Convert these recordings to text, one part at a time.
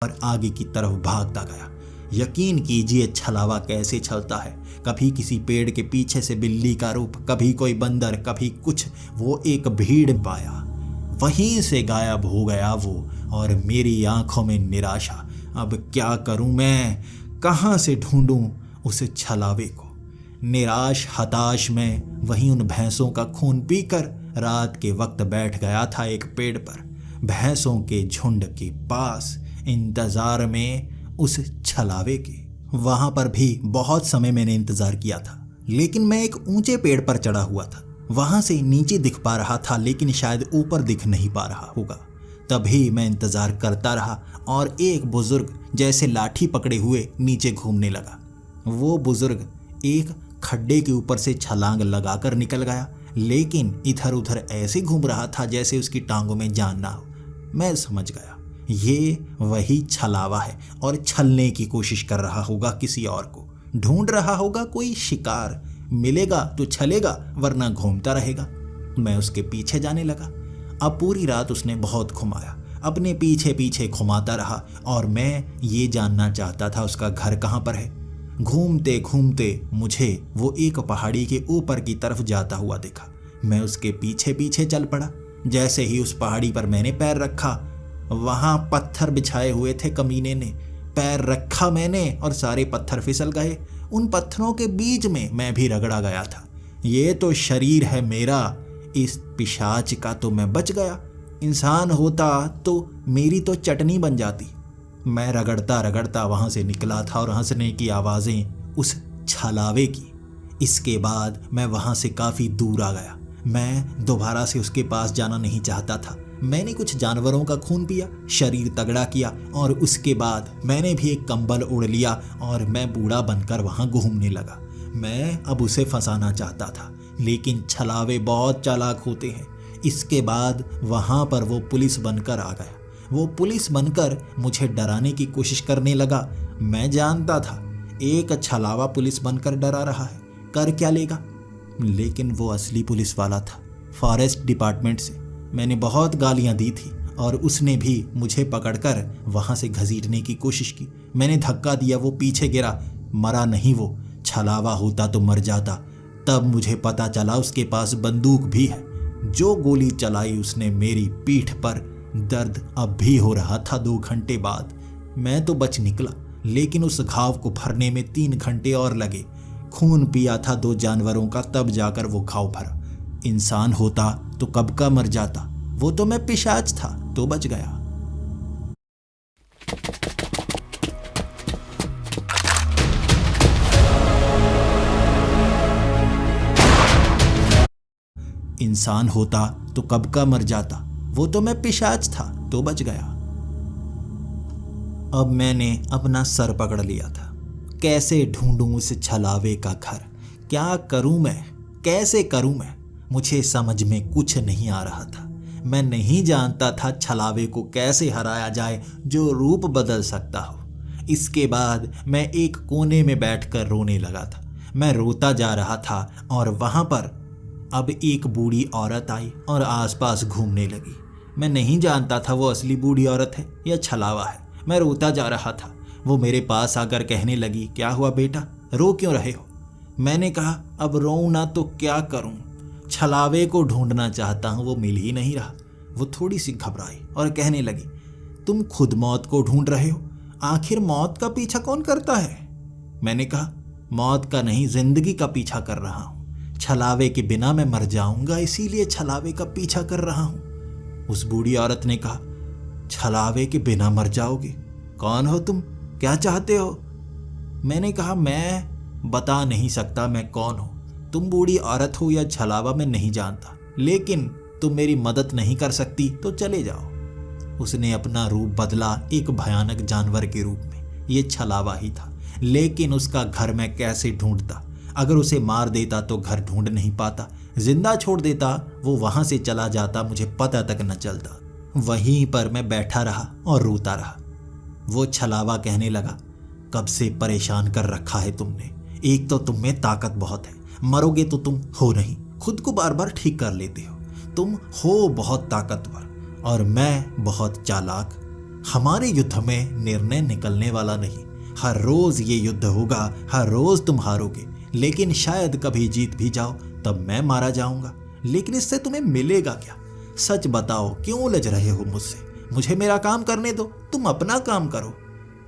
और आगे की तरफ भागता गया। यकीन कीजिए छलावा कैसे छलता है, कभी किसी पेड़ के पीछे से बिल्ली का रूप, कभी कोई बंदर, कभी कुछ। वो एक भीड़ पाया, वहीं से गायब हो गया वो, और मेरी आंखों में निराशा। अब क्या करूं मैं, कहां से ढूंढूं उस छलावे को। निराश हताश में वहीं उन भैंसों का खून पीकर रात के वक्त बैठ गया था एक पेड़ पर, भैंसों के झुंड के पास, इंतजार में उस छलावे के। वहां पर भी बहुत समय मैंने इंतजार किया था, लेकिन मैं एक ऊंचे पेड़ पर चढ़ा हुआ था। वहां से नीचे दिख पा रहा था, लेकिन शायद ऊपर दिख नहीं पा रहा होगा। तभी मैं इंतजार करता रहा और एक बुजुर्ग जैसे लाठी पकड़े हुए नीचे घूमने लगा। वो बुजुर्ग एक खड्डे के ऊपर से छलांग लगाकर निकल गया, लेकिन इधर उधर ऐसे घूम रहा था जैसे उसकी टांगों में जान ना हो। मैं समझ गया ये वही छलावा है और छलने की कोशिश कर रहा होगा, किसी और को ढूंढ रहा होगा, कोई शिकार मिलेगा तो छलेगा, वरना घूमता रहेगा। मैं उसके पीछे जाने लगा। अब पूरी रात उसने बहुत घुमाया, अपने पीछे पीछे घुमाता रहा, और मैं ये जानना चाहता था उसका घर कहाँ पर है। घूमते घूमते मुझे वो एक पहाड़ी के ऊपर की तरफ जाता हुआ देखा। मैं उसके पीछे पीछे चल पड़ा। जैसे ही उस पहाड़ी पर मैंने पैर रखा, वहां पत्थर बिछाए हुए थे कमीने ने। पैर रखा मैंने और सारे पत्थर फिसल गए। उन पत्थरों के बीच में मैं भी रगड़ा गया था। ये तो शरीर है मेरा, इस पिशाच का तो मैं बच गया। इंसान होता तो मेरी तो चटनी बन जाती। मैं रगड़ता रगड़ता वहां से निकला था और हंसने की आवाजें उस छलावे की। इसके बाद मैं वहां से काफी दूर आ गया। मैं दोबारा से उसके पास जाना नहीं चाहता था। मैंने कुछ जानवरों का खून पिया, शरीर तगड़ा किया, और उसके बाद मैंने भी एक कंबल ओढ़ लिया और मैं बूढ़ा बनकर वहां घूमने लगा। मैं अब उसे फंसाना चाहता था, लेकिन छलावे बहुत चालाक होते हैं। इसके बाद वहां पर वो पुलिस बनकर आ गया। वो पुलिस बनकर मुझे डराने की कोशिश करने लगा। मैं जानता था एक छलावा पुलिस बनकर डरा रहा है, कर क्या लेगा, लेकिन वो असली पुलिस वाला था, फॉरेस्ट डिपार्टमेंट से। मैंने बहुत गालियां दी थी और उसने भी मुझे पकड़कर वहां से घसीटने की कोशिश की। मैंने धक्का दिया, वो पीछे गिरा, मरा नहीं। वो छलावा होता तो मर जाता। तब मुझे पता चला उसके पास बंदूक भी है। जो गोली चलाई उसने मेरी पीठ पर, दर्द अब भी हो रहा था 2 घंटे बाद। मैं तो बच निकला, लेकिन उस घाव को भरने में 3 घंटे और लगे। खून पिया था 2 जानवरों का, तब जाकर वो घाव भरा। इंसान होता तो कब का मर जाता। वो तो मैं पिशाच था तो बच गया। इंसान होता तो कब का मर जाता। वो तो मैं पिशाच था तो बच गया। अब मैंने अपना सर पकड़ लिया था। कैसे ढूंढूं उस छलावे का घर, क्या करूं मैं, कैसे करूं मैं, मुझे समझ में कुछ नहीं आ रहा था। मैं नहीं जानता था छलावे को कैसे हराया जाए जो रूप बदल सकता हो। इसके बाद मैं एक कोने में बैठकर रोने लगा था। मैं रोता जा रहा था और वहां पर अब एक बूढ़ी औरत आई और आसपास घूमने लगी। मैं नहीं जानता था वो असली बूढ़ी औरत है या छलावा है। मैं रोता जा रहा था। वो मेरे पास आकर कहने लगी, क्या हुआ बेटा, रो क्यों रहे हो। मैंने कहा, अब रोऊं ना तो क्या करूं, छलावे को ढूंढना चाहता हूं, वो मिल ही नहीं रहा। वो थोड़ी सी घबराई और कहने लगी, तुम खुद मौत को ढूंढ रहे हो, आखिर मौत का पीछा कौन करता है। मैंने कहा, मौत का नहीं, जिंदगी का पीछा कर रहा हूं। छलावे के बिना मैं मर जाऊंगा, इसीलिए छलावे का पीछा कर रहा हूं। उस बूढ़ी औरत ने कहा, छलावे के बिना मर जाओगे, कौन हो तुम, क्या चाहते हो। मैंने कहा, मैं बता नहीं सकता मैं कौन हूं। तुम बूढ़ी औरत हो या छलावा मैं नहीं जानता, लेकिन तुम मेरी मदद नहीं कर सकती तो चले जाओ। उसने अपना रूप बदला एक भयानक जानवर के रूप में। ये छलावा ही था, लेकिन उसका घर मैं कैसे ढूंढता। अगर उसे मार देता तो घर ढूंढ नहीं पाता, जिंदा छोड़ देता वो वहां से चला जाता, मुझे पता तक न चलता। वहीं पर मैं बैठा रहा और रोता रहा। वो छलावा कहने लगा, कब से परेशान कर रखा है तुमने। एक तो तुम में ताकत बहुत है, मरोगे तो तुम हो नहीं, खुद को बार बार ठीक कर लेते हो। तुम हो बहुत ताकतवर और मैं बहुत चालाक। हमारे युद्ध में निर्णय निकलने वाला नहीं। हर रोज ये युद्ध होगा, हर रोज तुम हारोगे, लेकिन शायद कभी जीत भी जाओ, तब मैं मारा जाऊंगा। लेकिन इससे तुम्हें मिलेगा क्या? सच बताओ, क्यों उलझ रहे हो मुझसे? मुझे मेरा काम करने दो, तुम अपना काम करो।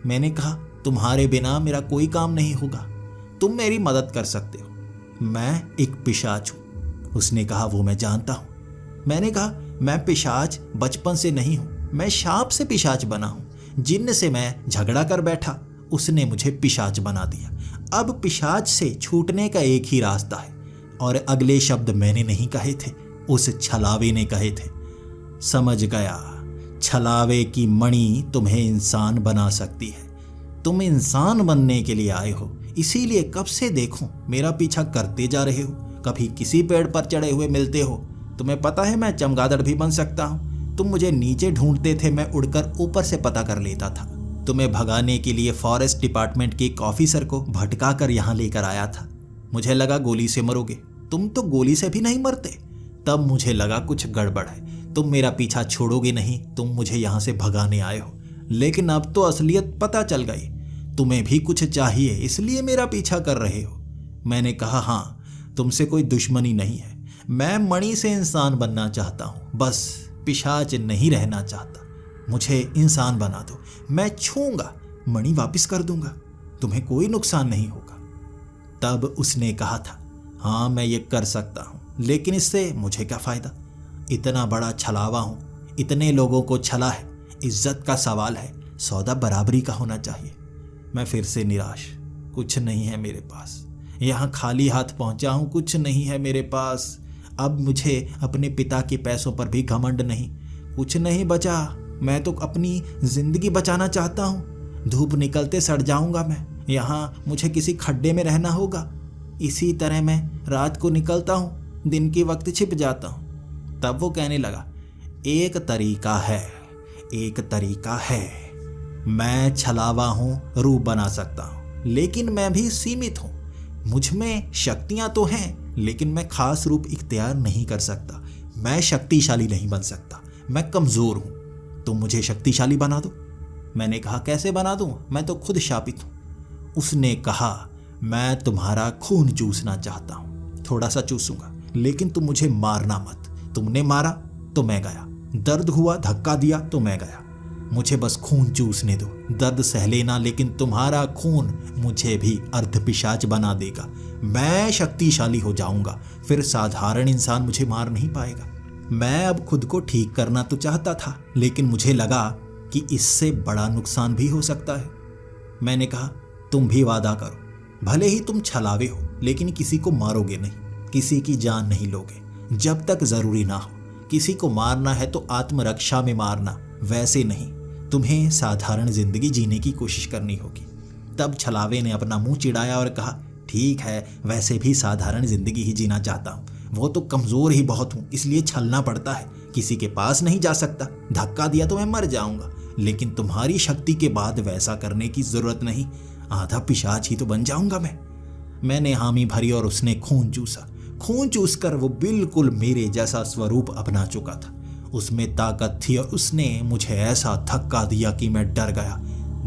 मैंने कहा, तुम्हारे बिना मेरा कोई काम नहीं होगा, तुम मेरी मदद कर सकते हो। मैं एक पिशाच हूं। उसने कहा, वो मैं जानता हूं। मैंने कहा, मैं पिशाच बचपन से नहीं हूं, मैं शाप से पिशाच बना हूं। जिन्न से मैं झगड़ा कर बैठा, उसने मुझे पिशाच बना दिया। अब पिशाच से छूटने का एक ही रास्ता है। और अगले शब्द मैंने नहीं कहे थे, उस छलावे ने कहे थे। समझ गया, छलावे की मणि तुम्हें इंसान बना सकती है। तुम इंसान बनने के लिए आए हो, इसीलिए कब से देखूं मेरा पीछा करते जा रहे हो। कभी किसी पेड़ पर चढ़े हुए मिलते हो। तुम्हें पता है मैं चमगादड़ भी बन सकता हूं। तुम मुझे नीचे ढूंढते थे, मैं उड़कर ऊपर से पता कर लेता था। तुम्हें भगाने के लिए फॉरेस्ट डिपार्टमेंट के एक ऑफिसर को भटका कर यहाँ लेकर आया था। मुझे लगा गोली से मरोगे, तुम तो गोली से भी नहीं मरते। तब मुझे लगा कुछ गड़बड़ है, तुम मेरा पीछा छोड़ोगे नहीं, तुम मुझे यहाँ से भगाने आए हो। लेकिन अब तो असलियत पता चल गई, तुम्हें भी कुछ चाहिए, इसलिए मेरा पीछा कर रहे हो। मैंने कहा, हाँ, तुमसे कोई दुश्मनी नहीं है, मैं मणि से इंसान बनना चाहता हूँ, बस पिशाच नहीं रहना चाहता। मुझे इंसान बना दो, मैं छूंगा, मणि वापस कर दूंगा, तुम्हें कोई नुकसान नहीं होगा। तब उसने कहा था, हाँ मैं ये कर सकता हूँ, लेकिन इससे मुझे क्या फ़ायदा? इतना बड़ा छलावा हूँ, इतने लोगों को छला है, इज्जत का सवाल है, सौदा बराबरी का होना चाहिए। मैं फिर से निराश, कुछ नहीं है मेरे पास, यहाँ खाली हाथ पहुँचा हूँ, कुछ नहीं है मेरे पास। अब मुझे अपने पिता के पैसों पर भी घमंड नहीं, कुछ नहीं बचा। मैं तो अपनी ज़िंदगी बचाना चाहता हूँ, धूप निकलते सड़ जाऊँगा मैं, यहाँ मुझे किसी खड्डे में रहना होगा। इसी तरह मैं रात को निकलता हूँ, दिन के वक्त छिप जाता हूँ। तब वो कहने लगा, एक तरीका है, एक तरीका है, मैं छलावा हूँ, रूप बना सकता हूँ, लेकिन मैं भी सीमित हूँ। मुझ में शक्तियाँ तो हैं, लेकिन मैं खास रूप इख्तियार नहीं कर सकता। मैं शक्तिशाली नहीं बन सकता, मैं कमज़ोर हूँ। तुम मुझे शक्तिशाली बना दो। मैंने कहा, कैसे बना दूँ, मैं तो खुद शापित हूँ। उसने कहा, मैं तुम्हारा खून चूसना चाहता हूँ, थोड़ा सा चूसूंगा, लेकिन तुम मुझे मारना मत। तुमने मारा तो मैं गया, दर्द हुआ, धक्का दिया तो मैं गया। मुझे बस खून चूसने दो, दर्द सह लेना, लेकिन तुम्हारा खून मुझे भी अर्धपिशाच बना देगा। मैं शक्तिशाली हो जाऊंगा, फिर साधारण इंसान मुझे मार नहीं पाएगा। मैं अब खुद को ठीक करना तो चाहता था, लेकिन मुझे लगा कि इससे बड़ा नुकसान भी हो सकता है। मैंने कहा, तुम भी वादा करो, भले ही तुम छलावे हो, लेकिन किसी को मारोगे नहीं, किसी की जान नहीं लोगे, जब तक ज़रूरी ना हो। किसी को मारना है तो आत्मरक्षा में मारना, वैसे नहीं। तुम्हें साधारण जिंदगी जीने की कोशिश करनी होगी। तब छलावे ने अपना मुंह चिढ़ाया और कहा, ठीक है, वैसे भी साधारण जिंदगी ही जीना चाहता हूँ, वो तो कमज़ोर ही बहुत हूँ, इसलिए छलना पड़ता है, किसी के पास नहीं जा सकता, धक्का दिया तो मैं मर जाऊँगा। लेकिन तुम्हारी शक्ति के बाद वैसा करने की ज़रूरत नहीं, आधा पिशाच ही तो बन जाऊँगा मैं। मैंने हामी भरी और उसने खून चूसा। खून चूस कर वो बिल्कुल मेरे जैसा स्वरूप अपना चुका था, उसमें ताकत थी, और उसने मुझे ऐसा धक्का दिया कि मैं डर गया।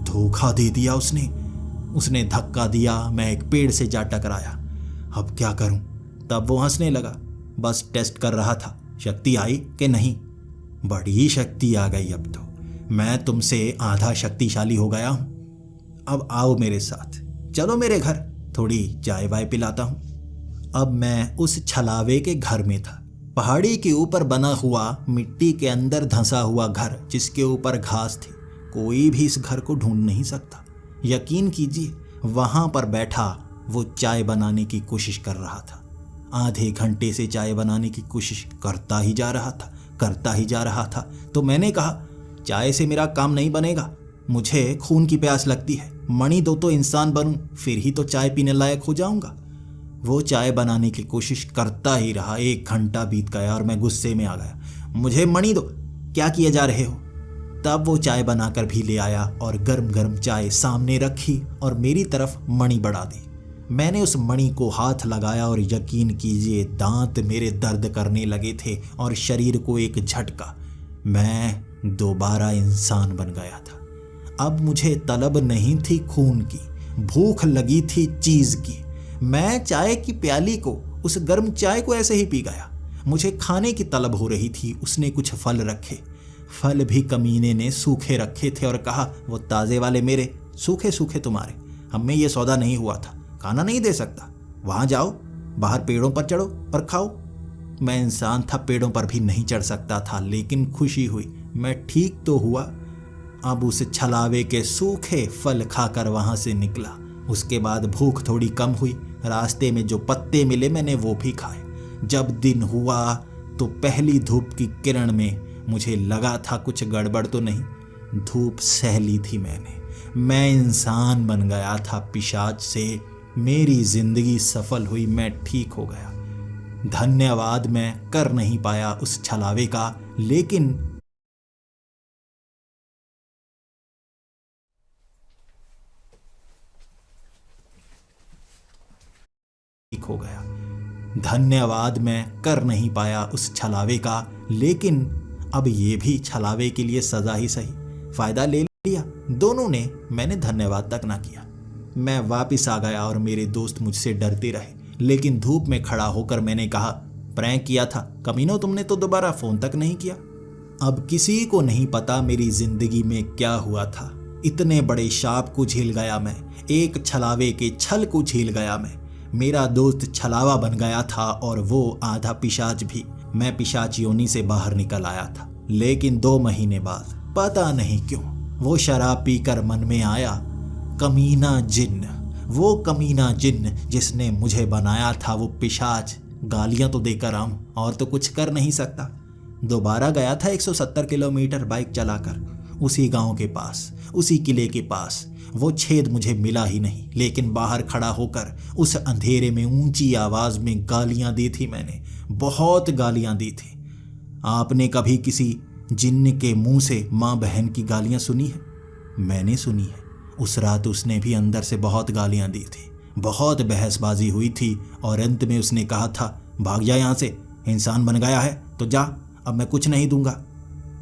धोखा दे दिया उसने धक्का दिया, मैं एक पेड़ से जा टकराया। अब क्या करूं? तब वो हंसने लगा। बस टेस्ट कर रहा था, शक्ति आई कि नहीं। बड़ी शक्ति आ गई, अब तो मैं तुमसे आधा शक्तिशाली हो गया हूं। अब आओ मेरे साथ, चलो मेरे घर, थोड़ी चाय वाय पिलाता हूं। अब मैं उस छलावे के घर में था, पहाड़ी के ऊपर बना हुआ, मिट्टी के अंदर धंसा हुआ घर, जिसके ऊपर घास थी। कोई भी इस घर को ढूंढ नहीं सकता। यकीन कीजिए, वहां पर बैठा वो चाय बनाने की कोशिश कर रहा था। आधे घंटे से चाय बनाने की कोशिश करता ही जा रहा था। तो मैंने कहा, चाय से मेरा काम नहीं बनेगा, मुझे खून की प्यास लगती है, मणि दो तो इंसान बनूं, फिर ही तो चाय पीने लायक हो जाऊंगा। वो चाय बनाने की कोशिश करता ही रहा। 1 घंटा बीत गया और मैं गुस्से में आ गया। मुझे मणि दो, क्या किए जा रहे हो? तब वो चाय बनाकर भी ले आया और गर्म गर्म चाय सामने रखी और मेरी तरफ मणि बढ़ा दी। मैंने उस मणि को हाथ लगाया और यकीन कीजिए, दांत मेरे दर्द करने लगे थे और शरीर को एक झटका। मैं दोबारा इंसान बन गया था। अब मुझे तलब नहीं थी खून की, भूख लगी थी चीज की। मैं चाय की प्याली को, उस गर्म चाय को ऐसे ही पी गया। मुझे खाने की तलब हो रही थी। उसने कुछ फल रखे, फल भी कमीने ने सूखे रखे थे और कहा, वो ताजे वाले मेरे, सूखे सूखे तुम्हारे। हमें ये सौदा नहीं हुआ था, खाना नहीं दे सकता। वहां जाओ, बाहर पेड़ों पर चढ़ो और खाओ। मैं इंसान था, पेड़ों पर भी नहीं चढ़ सकता था, लेकिन खुशी हुई, मैं ठीक तो हुआ। अब उस छलावे के सूखे फल खाकर वहां से निकला। उसके बाद भूख थोड़ी कम हुई। रास्ते में जो पत्ते मिले मैंने वो भी खाए। जब दिन हुआ तो पहली धूप की किरण में मुझे लगा था कुछ गड़बड़ तो नहीं। धूप सह ली थी मैंने। मैं इंसान बन गया था पिशाच से। मेरी जिंदगी सफल हुई, मैं ठीक हो गया। धन्यवाद मैं कर नहीं पाया उस छलावे का, लेकिन ठीक हो गया। धन्यवाद मैं कर नहीं पाया उस छलावे का, लेकिन अब ये भी छलावे के लिए सजा ही सही। फायदा ले लिया दोनों ने, मैंने धन्यवाद तक ना किया। मैं वापिस आ गया और मेरे दोस्त मुझसे डरते रहे, लेकिन धूप में खड़ा होकर मैंने कहा, प्रैंक किया था कमीनों, तुमने तो दोबारा फोन तक नहीं किया। अब किसी को नहीं पता मेरी जिंदगी में क्या हुआ था। इतने बड़े शाप को झेल गया मैं, एक छलावे के छल को झेल गया मैं। मेरा दोस्त छलावा बन गया था और वो आधा पिशाच भी। मैं पिशाच योनि से बाहर निकल आया था, लेकिन 2 महीने बाद पता नहीं क्यों वो शराब पीकर मन में आया। कमीना जिन्न, वो कमीना जिन्न जिसने मुझे बनाया था, वो पिशाच गालियां तो देकर आऊं और तो कुछ कर नहीं सकता। दोबारा गया था 170 किलोमीटर बाइक चलाकर, उसी गांव के पास, उसी किले के पास। वो छेद मुझे मिला ही नहीं, लेकिन बाहर खड़ा होकर उस अंधेरे में ऊंची आवाज में गालियां दी थी मैंने, बहुत गालियां दी थी। आपने कभी किसी जिन्न के मुंह से माँ बहन की गालियां सुनी है? मैंने सुनी है। उस रात उसने भी अंदर से बहुत गालियां दी थी, बहुत बहसबाजी हुई थी और अंत में उसने कहा था, भाग जा यहाँ से, इंसान बन गया है तो जा, अब मैं कुछ नहीं दूंगा।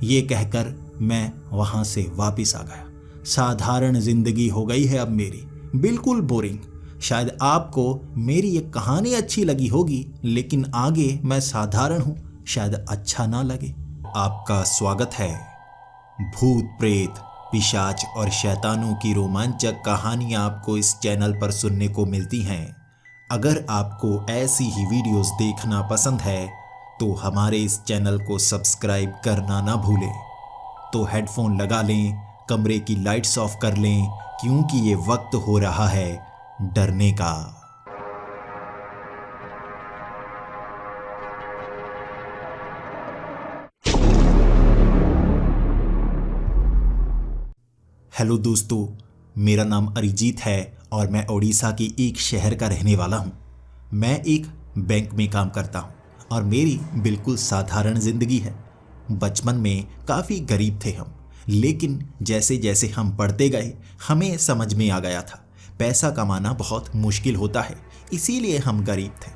ये कहकर मैं वहां से वापिस आ गया। साधारण जिंदगी हो गई है अब मेरी, बिल्कुल बोरिंग। शायद आपको मेरी ये कहानी अच्छी लगी होगी, लेकिन आगे मैं साधारण हूं, शायद अच्छा ना लगे। आपका स्वागत है। भूत प्रेत, पिशाच और शैतानों की रोमांचक कहानियां आपको इस चैनल पर सुनने को मिलती हैं। अगर आपको ऐसी ही वीडियोस देखना पसंद है तो हमारे इस चैनल को सब्सक्राइब करना ना भूलें। तो हेडफोन लगा लें, कमरे की लाइट्स ऑफ कर लें, क्योंकि ये वक्त हो रहा है डरने का। हेलो दोस्तों, मेरा नाम अरिजीत है और मैं ओडिशा के एक शहर का रहने वाला हूँ। मैं एक बैंक में काम करता हूँ और मेरी बिल्कुल साधारण जिंदगी है। बचपन में काफ़ी गरीब थे हम, लेकिन जैसे जैसे हम पढ़ते गए हमें समझ में आ गया था पैसा कमाना बहुत मुश्किल होता है, इसीलिए हम गरीब थे।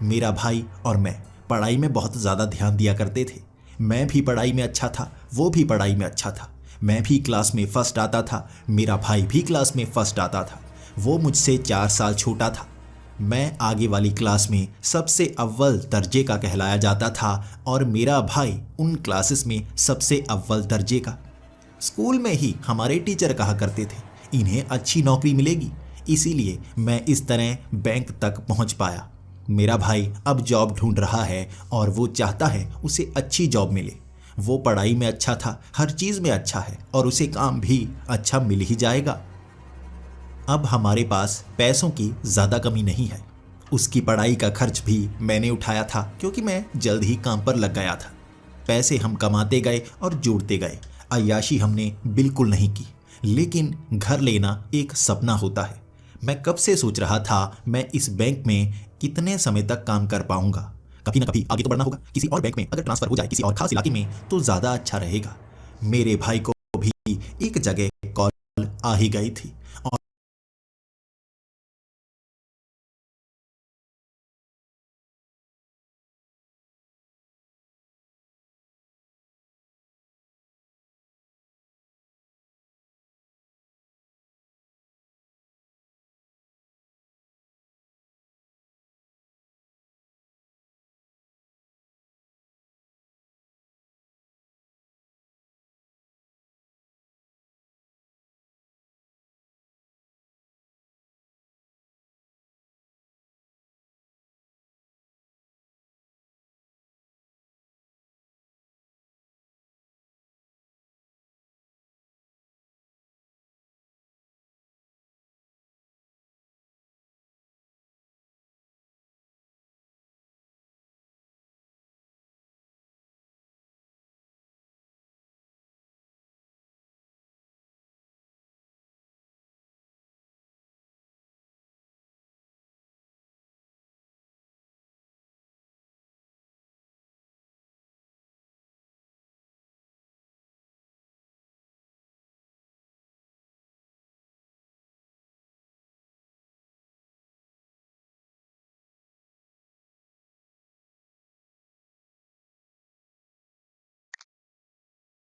मेरा भाई और मैं पढ़ाई में बहुत ज़्यादा ध्यान दिया करते थे। मैं भी पढ़ाई में अच्छा था, वो भी पढ़ाई में अच्छा था। मैं भी क्लास में फर्स्ट आता था, मेरा भाई भी क्लास में फर्स्ट आता था। वो मुझसे 4 साल छोटा था। मैं आगे वाली क्लास में सबसे अव्वल दर्जे का कहलाया जाता था और मेरा भाई उन क्लासेस में सबसे अव्वल दर्जे का। स्कूल में ही हमारे टीचर कहा करते थे, इन्हें अच्छी नौकरी मिलेगी, इसीलिए मैं इस तरह बैंक तक पहुंच पाया। मेरा भाई अब जॉब ढूंढ रहा है और वो चाहता है उसे अच्छी जॉब मिले। वो पढ़ाई में अच्छा था, हर चीज़ में अच्छा है और उसे काम भी अच्छा मिल ही जाएगा। अब हमारे पास पैसों की ज़्यादा कमी नहीं है। उसकी पढ़ाई का खर्च भी मैंने उठाया था, क्योंकि मैं जल्द ही काम पर लग गया था। पैसे हम कमाते गए और जोड़ते गए। अय्याशी हमने बिल्कुल नहीं की, लेकिन घर लेना एक सपना होता है। मैं कब से सोच रहा था मैं इस बैंक में कितने समय तक काम कर पाऊंगा। कभी ना कभी आगे तो बढ़ना होगा। किसी और बैंक में अगर ट्रांसफर हो जाए किसी और खास इलाके में तो ज़्यादा अच्छा रहेगा। मेरे भाई को भी एक जगह कॉल आ ही गई थी और